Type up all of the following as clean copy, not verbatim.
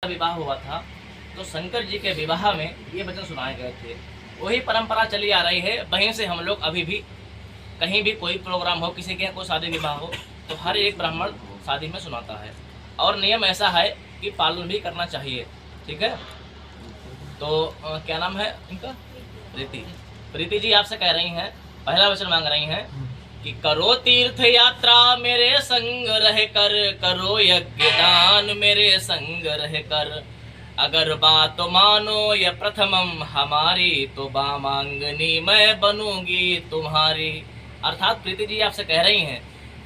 विवाह हुआ था तो शंकर जी के विवाह में ये वचन सुनाए गए थे। वही परंपरा चली आ रही है। वहीं से हम लोग अभी भी कहीं भी कोई प्रोग्राम हो, किसी के कोई शादी विवाह हो, तो हर एक ब्राह्मण शादी में सुनाता है और नियम ऐसा है कि पालन भी करना चाहिए। ठीक है। तो क्या नाम है इनका? प्रीति। प्रीति जी आपसे कह रही हैं, पहला वचन मांग रही हैं कि करो तीर्थ यात्रा मेरे संग रह कर, करो यज्ञ दान मेरे संग रह कर, अगर बात मानो ये प्रथमम हमारी, तो बामांगनी मैं बनूंगी तुम्हारी। अर्थात प्रीति जी आपसे कह रही हैं,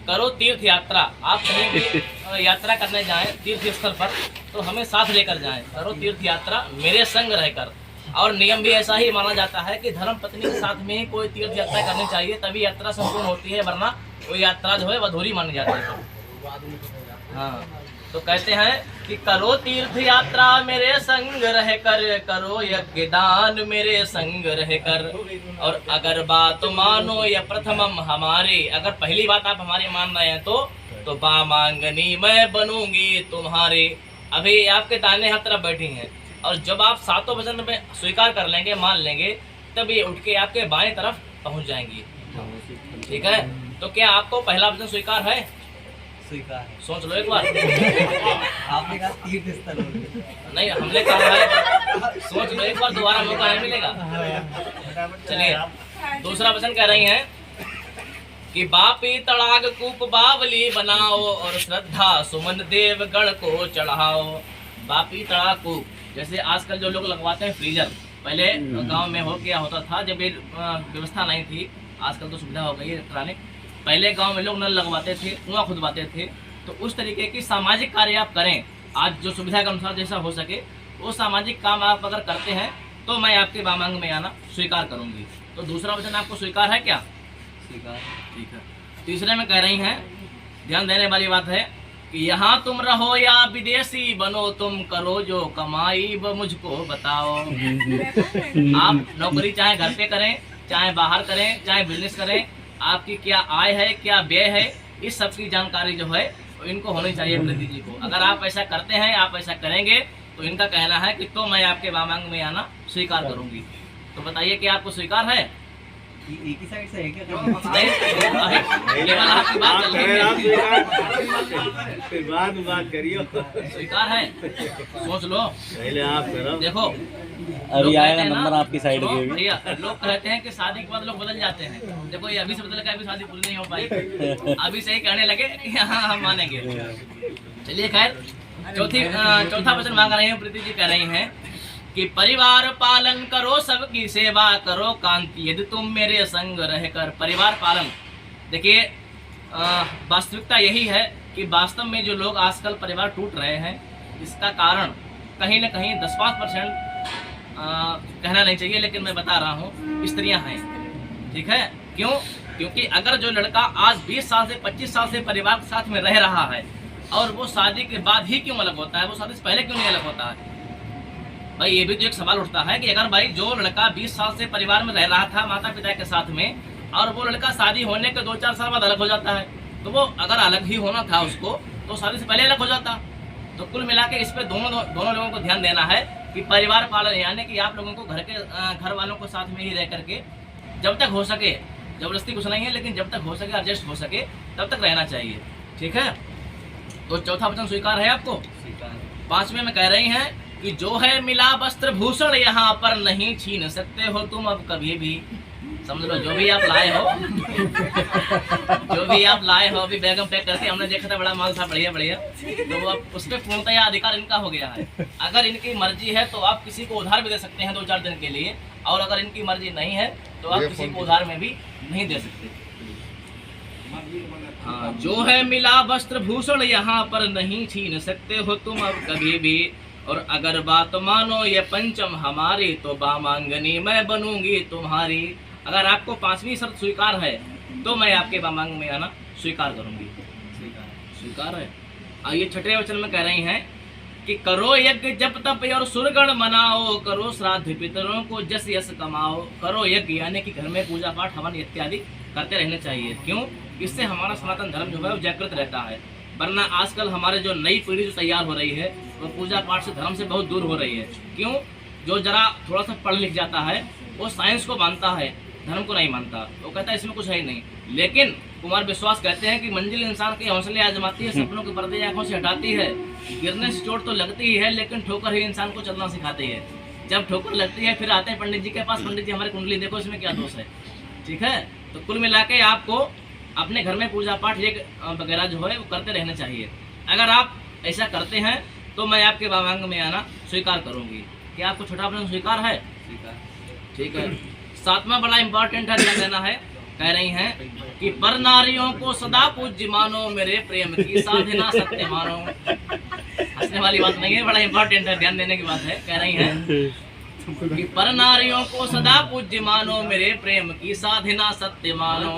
करो तीर्थ यात्रा। आप कहीं भी यात्रा करने जाएं तीर्थ स्थल पर तो हमें साथ लेकर जाएं। करो तीर्थ यात्रा मेरे संग रहकर। और नियम भी ऐसा ही माना जाता है कि धर्म पत्नी के साथ में ही कोई तीर्थ यात्रा करनी चाहिए, तभी यात्रा संपूर्ण होती है, वरना वो यात्रा जो है अधूरी मानी जाती है। हाँ, तो कहते हैं कि करो तीर्थ यात्रा मेरे संग रह कर, करो यज्ञ दान मेरे संग रह कर, और अगर बात मानो ये प्रथमम हमारी, अगर पहली बात आप हमारी मान रहे हैं तो बामांगनी मैं बनूंगी तुम्हारी। अभी आपके दाहिने हाथ तरफ बैठी हैं, और जब आप सातों वचन में स्वीकार कर लेंगे, मान लेंगे, तब ये उठ के आपके बाएं तरफ पहुंच जाएंगी। ठीक है। तो क्या आपको पहला वचन स्वीकार है? स्वीकार है। सोच लो एक बार। आपने कहा तीर्थ स्थल नहीं, हमने कहा है, सोच लो एक बार, दोबारा मौका नहीं मिलेगा। चलिए, दूसरा वचन कह रही हैं कि बापी तड़ाग कूप बावली बनाओ, और श्रद्धा सुमन देव गण को चढ़ाओ। बापी तड़ाग कूप, जैसे आजकल जो लोग लगवाते हैं फ्रीजर, पहले गांव में हो क्या होता था, जब ये व्यवस्था नहीं थी, आजकल तो सुविधा हो गई है इलेक्ट्रॉनिक। पहले गांव में लोग नल लगवाते थे, कुआं खुदवाते थे। तो उस तरीके की सामाजिक कार्य आप करें, आज जो सुविधा के अनुसार जैसा हो सके वो सामाजिक काम आप अगर करते हैं तो मैं आपके बामांग में आना स्वीकार करूंगी। तो दूसरा वचन आपको स्वीकार है क्या? स्वीकार। ठीक है। तीसरे में कह रही हैं, ध्यान देने वाली बात है कि यहाँ तुम रहो या विदेशी बनो, तुम करो जो कमाई वो मुझको बताओ। आप नौकरी चाहे घर पे करें, चाहे बाहर करें, चाहे बिजनेस करें, आपकी क्या आय है, क्या व्यय है, इस सब की जानकारी जो है इनको होनी चाहिए प्रीति जी को। अगर आप ऐसा करते हैं, आप ऐसा करेंगे, तो इनका कहना है कि तो मैं आपके बामांग में आना स्वीकार करूंगी। तो बताइए कि आपको स्वीकार है? एक ही साइड से है क्या? केवल आपकी बात चल रही है, बात करियो। स्वीकार है? सोच लो, पहले आप करो। देखो अभी आएगा नंबर आपकी साइड के भी। भैया, लोग कहते हैं कि शादी के बाद लोग बदल जाते हैं। देखो ये अभी से बदल का, अभी शादी पूरी नहीं हो पाई, अभी से ही कहने लगे कि हाँ हम मानेंगे। चलिए खैर, चौथा वचन मांग रहे हैं प्रीति जी, कह रही हैं कि परिवार पालन करो, सबकी सेवा करो कांति, यदि तुम मेरे संग रहकर। परिवार पालन, देखिए वास्तविकता यही है कि वास्तव में जो लोग आजकल परिवार टूट रहे हैं, इसका कारण कहीं न कहीं 10-5% कहना नहीं चाहिए, लेकिन मैं बता रहा हूँ, स्त्रियां हैं। ठीक है। क्यों? क्योंकि अगर जो लड़का आज 20 साल से 25 साल से परिवार के साथ में रह रहा है, और वो शादी के बाद ही क्यों अलग होता है, वो शादी से पहले क्यों नहीं अलग होता है? भाई ये भी तो एक सवाल उठता है कि अगर भाई जो लड़का 20 साल से परिवार में रह रहा था माता पिता के साथ में, और वो लड़का शादी होने के 2-4 साल बाद अलग हो जाता है, तो वो अगर अलग ही होना था उसको, तो शादी से पहले अलग हो जाता। तो कुल मिला के इस पे दोनों लोगों को ध्यान देना है कि परिवार पालन, यानी कि आप लोगों को घर वालों को साथ में ही रह करके जब तक हो सके, जबरदस्ती कुछ नहीं है, लेकिन जब तक हो सके, एडजस्ट हो सके, तब तक रहना चाहिए। ठीक है। तो चौथा वचन स्वीकार है आपको? स्वीकार। पांचवें में कह रही हैं कि जो है मिला वस्त्र भूषण यहाँ पर नहीं छीन सकते हो तुम अब कभी भी। समझ लो, जो भी आप लाए हो अभी बैग में पैक करके, हमने देखा था बड़ा माल था, बढ़िया बढ़िया, तो वो अब उस पर पूर्णतया अधिकार इनका हो गया है। अगर इनकी मर्जी है तो आप किसी को उधार भी दे सकते हैं 2-4 दिन के लिए, और अगर इनकी मर्जी नहीं है तो आप किसी को उधार में भी नहीं दे सकते। हाँ, जो है मिला वस्त्र भूषण यहाँ पर नहीं छीन सकते हो तुम अब कभी भी, और अगर बात मानो ये पंचम हमारी, तो बामांगनी मैं बनूंगी तुम्हारी। अगर आपको पांचवी शर्त स्वीकार है तो मैं आपके बामांग में आना स्वीकार करूंगी। स्वीकार है। आइए छठे वचन में कह रही हैं कि करो यज्ञ जप तप और सुरगण मनाओ, करो श्राद्ध पितरों को जस यश कमाओ। करो यज्ञ, यानी कि घर में पूजा पाठ हवन इत्यादि करते रहने चाहिए। क्यों? इससे हमारा सनातन धर्म जो है वो जागृत रहता है। वरना आजकल हमारे जो नई पीढ़ी जो तैयार हो रही है वो पूजा पाठ से, धर्म से बहुत दूर हो रही है। क्यों? जो जरा थोड़ा सा पढ़ लिख जाता है वो साइंस को मानता है, धर्म को नहीं मानता। वो कहता है इसमें कुछ है ही नहीं। लेकिन कुमार विश्वास कहते हैं कि मंजिल इंसान के हौसले आजमाती है, सपनों के पर्दे आंखों से हटाती है। गिरने से चोट तो लगती ही है, लेकिन ठोकर ही इंसान को चलना सिखाती है। जब ठोकर लगती है फिर आते हैं पंडित जी के पास, पंडित जी हमारी कुंडली देखो, इसमें क्या दोष है। ठीक है, तो कुल मिला के आपको अपने घर में पूजा पाठ वगैरह जो है वो करते रहना चाहिए। अगर आप ऐसा करते हैं तो मैं आपके बाबांग में आना स्वीकार करूंगी। क्या आपको छोटा प्रश्न स्वीकार है? ठीक है। सातवां बड़ा इंपॉर्टेंट है, ध्यान देना है। कह रही हैं कि पर नारियों को सदा पूज्य मानो, मेरे प्रेम की साधना सत्य मानो। हंसने वाली बात नहीं है, बड़ा इंपॉर्टेंट है, ध्यान देने की बात है। कह रही हैं कि पर नारियों को सदा पूज्य मानो, मेरे प्रेम की साधना सत्य मानो।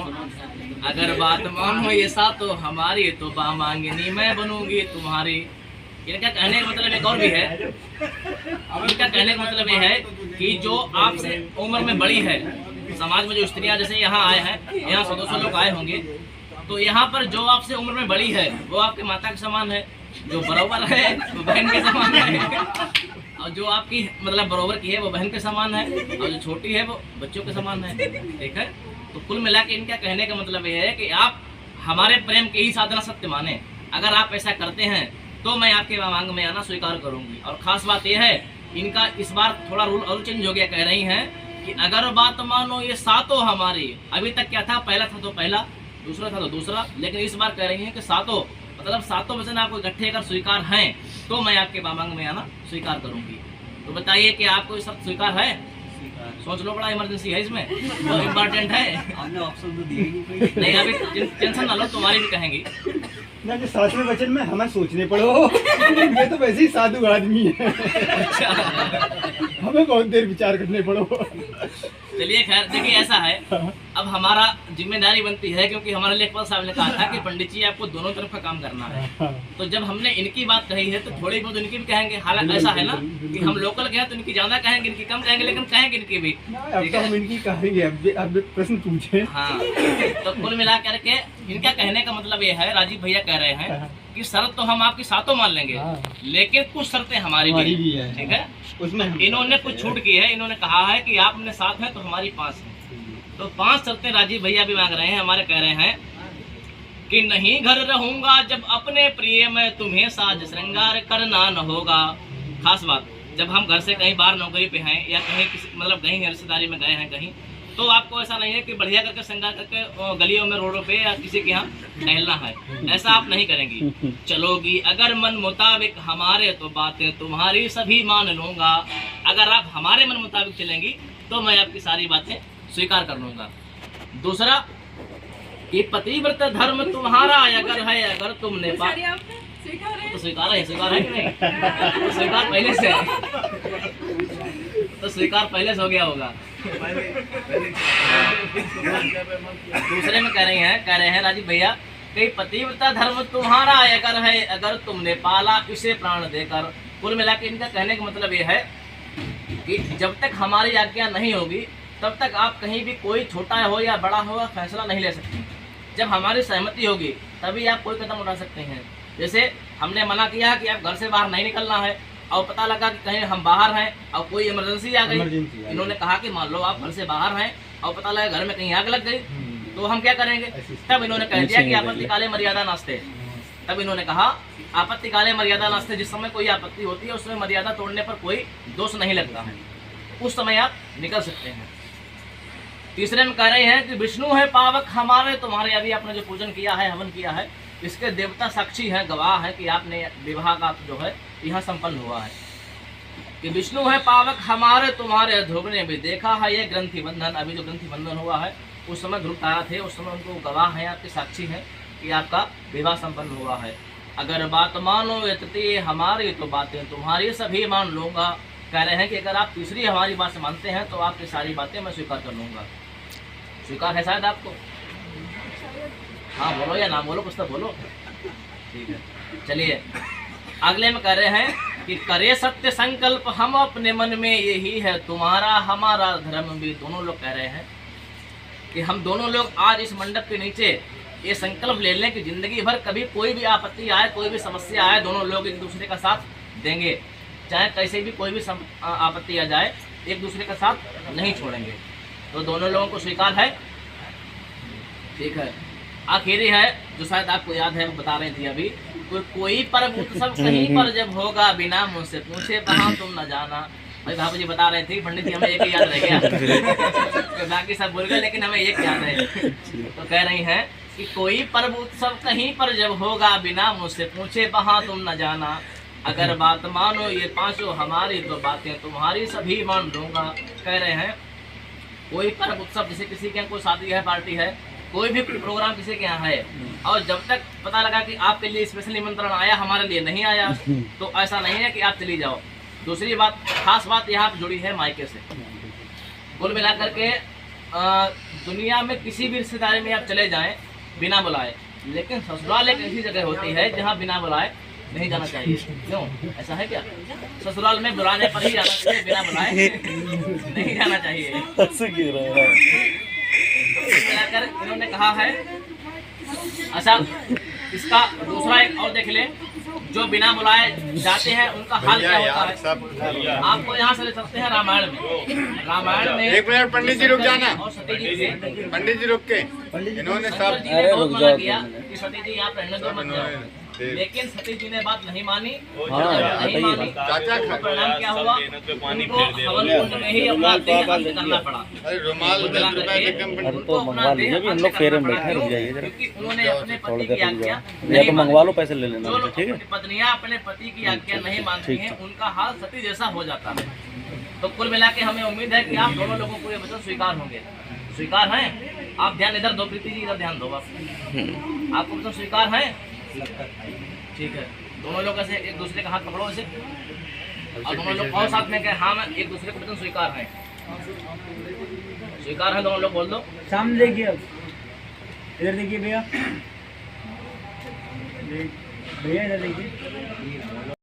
अगर बात मानो ये सातो हमारी, तो बामांगिनी मैं बनूंगी तुम्हारी। इनका कहने का मतलब एक और भी है। इनका कहने का मतलब ये है कि जो आपसे उम्र में बड़ी है, समाज में जो स्त्रियां जैसे यहाँ आए हैं, यहाँ 100-200 लोग आए होंगे, तो यहाँ पर जो आपसे उम्र में बड़ी है वो आपके माता के समान है, जो बराबर है वो बहन के समान है, और जो आपकी मतलब बराबर की है वो बहन के समान है, और जो छोटी है वो बच्चों के समान है। ठीक है, तो कुल मिला के इनका कहने का मतलब ये है कि आप हमारे प्रेम के ही साधना सत्य माने। अगर आप ऐसा करते हैं तो मैं आपके मांग में आना स्वीकार करूंगी। और खास बात यह है, इनका इस बार थोड़ा रूल और चेंज हो गया। कह रही हैं कि अगर बात मानो ये सातों हमारी। अभी तक क्या था? पहला था तो पहला, दूसरा था तो दूसरा, लेकिन इस बार कह रही हैं कि सातों, मतलब सातों वचन आपको इकट्ठे अगर स्वीकार हैं तो मैं आपके मांग में आना स्वीकार करूंगी। तो बताइए कि आपको ये सब स्वीकार है? सोच लो, बड़ा इमरजेंसी है इसमें, बहुत इम्पोर्टेंट है। आपने ऑप्शन तो दिए ही नहीं। नहीं, अभी टेंशन ना लो, तुम्हारी भी कहेंगी ना कि सातवें वचन में हमें सोचने पड़ो। ये तो वैसे ही साधु आदमी है, हमें बहुत देर विचार करने पड़ो। चलिए खैर, देखिए ऐसा है, अब हमारा जिम्मेदारी बनती है, क्योंकि हमारे लेखपाल साहब ने कहा था कि पंडित जी आपको दोनों तरफ का काम करना है। तो जब हमने इनकी बात कही है तो थोड़ी बहुत इनकी भी कहेंगे। हालांकि ऐसा है ना कि हम लोकल के हैं तो इनकी ज्यादा कहेंगे, इनकी कम कहेंगे, लेकिन कहेंगे इनकी भी। अब तो हम इनकी कहेंगे, अब प्रश्न पूछे। हाँ, तो कुल मिला करके इनका कहने का मतलब ये है, राजीव भैया कह रहे हैं कि शर्त तो हम आपकी सातों मान लेंगे, लेकिन कुछ शर्तें हमारी भी है। ठीक है, उसमें इन्होंने कुछ छूट की है। इन्होंने कहा है कि आप अपने साथ हैं तो हमारी 5 है। तो 5 शर्तें राजीव भैया भी मांग रहे हैं, हमारे कह रहे हैं कि नहीं घर रहूंगा जब अपने प्रिय में, तुम्हें साज श्रृंगार करना न होगा। खास बात, जब हम घर से कहीं बाहर नौकरी पे हैं या कहीं किसी मतलब कहीं रिश्तेदारी में गए हैं कहीं, तो आपको ऐसा नहीं है कि बढ़िया करके श्रृंगार करके गलियों में, रोडों पे या किसी के यहाँ टहलना है। ऐसा आप नहीं करेंगी। चलोगी अगर मन मुताबिक हमारे, तो बातें तुम्हारी सभी मान लूंगा। अगर आप हमारे मन मुताबिक चलेंगी तो मैं आपकी सारी बातें स्वीकार कर लूंगा। दूसरा कि पतिव्रत धर्म तुम्हारा अगर है, अगर तुमने तो स्वीकार है कि नहीं? तो स्वीकार पहले से है, तो स्वीकार पहले से हो गया होगा। दूसरे में कह रहे हैं राजीव भैया कि पतिव्रता धर्म तुम्हारा अगर है, अगर तुमने पाला इसे प्राण देकर। कुल मिला के इनका कहने का मतलब ये है कि जब तक हमारी आज्ञा नहीं होगी तब तक आप कहीं भी, कोई छोटा हो या बड़ा हो, फैसला नहीं ले सकते। जब हमारी सहमति होगी तभी आप कोई कदम उठा सकते हैं। जैसे हमने मना किया कि आप घर से बाहर नहीं निकलना है, और पता लगा कि कहीं हम बाहर हैं और कोई इमरजेंसी आ गई। इन्होंने कहा कि मान लो आप घर से बाहर हैं और पता लगा घर में कहीं आग लग गई, तो हम क्या करेंगे? तब इन्होंने कह दिया कि आपत्तिकाले मर्यादा नास्ते। तब इन्होंने कहा आपत्तिकाले मर्यादा नास्ते, जिस समय कोई आपत्ति होती है उस समय मर्यादा तोड़ने पर कोई दोष नहीं लगता है, उस समय आप निकल सकते हैं। तीसरे में कह रहे हैं कि विष्णु है पावक हमारे तुम्हारे। अभी आपने जो पूजन किया है, हवन किया है, इसके देवता साक्षी हैं, गवाह है कि आपने विवाह का जो है यहाँ संपन्न हुआ है। कि विष्णु है पावक हमारे तुम्हारे, ध्रुव ने भी देखा है ये ग्रंथि बंधन। अभी जो ग्रंथि बंधन हुआ है उस समय ध्रुव तारा थे, उस समय उनको गवाह हैं, आपके साक्षी हैं कि आपका विवाह संपन्न हुआ है। अगर बात मानो ये तृतीय हमारी, तो बातें तुम्हारी सभी मान लूंगा। कह रहे हैं कि अगर आप तीसरी हमारी बात से मानते हैं तो आपकी सारी बातें मैं स्वीकार कर लूँगा। स्वीकार है शायद आपको? हाँ बोलो या ना बोलो, कुछ तो बोलो। ठीक है, चलिए अगले में कह रहे हैं कि करे सत्य संकल्प हम अपने मन में, यही है तुम्हारा हमारा धर्म भी। दोनों लोग कह रहे हैं कि हम दोनों लोग आज इस मंडप के नीचे ये संकल्प ले लें कि जिंदगी भर कभी कोई भी आपत्ति आए, कोई भी समस्या आए, दोनों लोग एक दूसरे का साथ देंगे, चाहे कैसे भी कोई भी आपत्ति आ जाए, एक दूसरे का साथ नहीं छोड़ेंगे। तो दोनों लोगों को स्वीकार है? ठीक है। आखिरी है जो शायद आपको याद है, बता रही थी अभी, कोई पर्व उत्सव कहीं पर जब होगा, बिना मुझसे पूछे कहाँ तुम न जाना। भाई बाबू जी बता रहे थे, पंडित जी हमें एक ही याद रह गया तो बाकी सब भूल गए, लेकिन हमें एक याद है। तो कह रही हैं कि कोई पर्व उत्सव कहीं पर जब होगा, बिना मुझसे पूछे वहाँ तुम न जाना। अगर बात मानो ये पांचों हमारी, तो बातें तुम्हारी सभी मान दूंगा। कह रहे हैं कोई पर्व उत्सव, जैसे किसी के यहाँ कोई शादी है, पार्टी है, कोई भी प्रोग्राम किसी के यहाँ है, और जब तक पता लगा कि आपके लिए स्पेशल निमंत्रण आया, हमारे लिए नहीं आया, तो ऐसा नहीं है कि आप चली जाओ। दूसरी बात, खास बात यहाँ पे जुड़ी है मायके से। कुल मिलाकर के दुनिया में किसी भी रिश्तेदारी में आप चले जाएं बिना बुलाए, लेकिन ससुराल एक ऐसी जगह होती है जहाँ बिना बुलाए नहीं जाना चाहिए। क्यों, ऐसा है क्या? ससुराल में बुलाने पर ही जाना चाहिए, बिना बुलाए नहीं जाना चाहिए। मिलाकर इन्होंने कहा है। अच्छा, इसका दूसरा एक और देख ले, जो बिना बुलाए जाते हैं उनका हाल क्या होता है। आपको यहाँ से ले सकते हैं रामायण में। रामायण में एक मिनट पंडित जी रुक जाना, और सती जी से पंडित जी रुक के इन्होंने शंकर सब जी ने बहुत मना किया कि सती जी यहाँ रहने दो, मत जाओ, लेकिन सती जी ने बात नहीं मानी। नहीं मानी, चाचा तो परिणाम क्या हुआ, उनको हवन कुंड में ही अपना देह अंत करना पड़ा। अरे रुमाल 10 रुपए के कम उनको अपना देह अंत करना पड़ा, क्योंकि उन्होंने अपने पति की आज्ञा या नहीं तो मंगवा लो, पैसे ले लेना जो लोग ठीक है। अपनी पत्नियां अपने पति की आज्ञा नहीं मानती हैं, उनका हाल सती जैसा हो जाता है। तो कुल मिला के हमें उम्मीद है कि आप दोनों लोगों को ये वचन स्वीकार होंगे। स्वीकार हैं? आप ध्यान इधर दो, प्रीति जी इधर ध्यान दो। आपको वचन स्वीकार है? ठीक है। दोनों लोग ऐसे एक दूसरे का हाथ पकड़ो ऐसे, और दोनों लोग और साथ में कहे हाँ मैं एक दूसरे को वचन स्वीकार है। स्वीकार है, दोनों लोग बोल दो। सामने देखिए, अब इधर देखिए भैया, भैया इधर देखिए।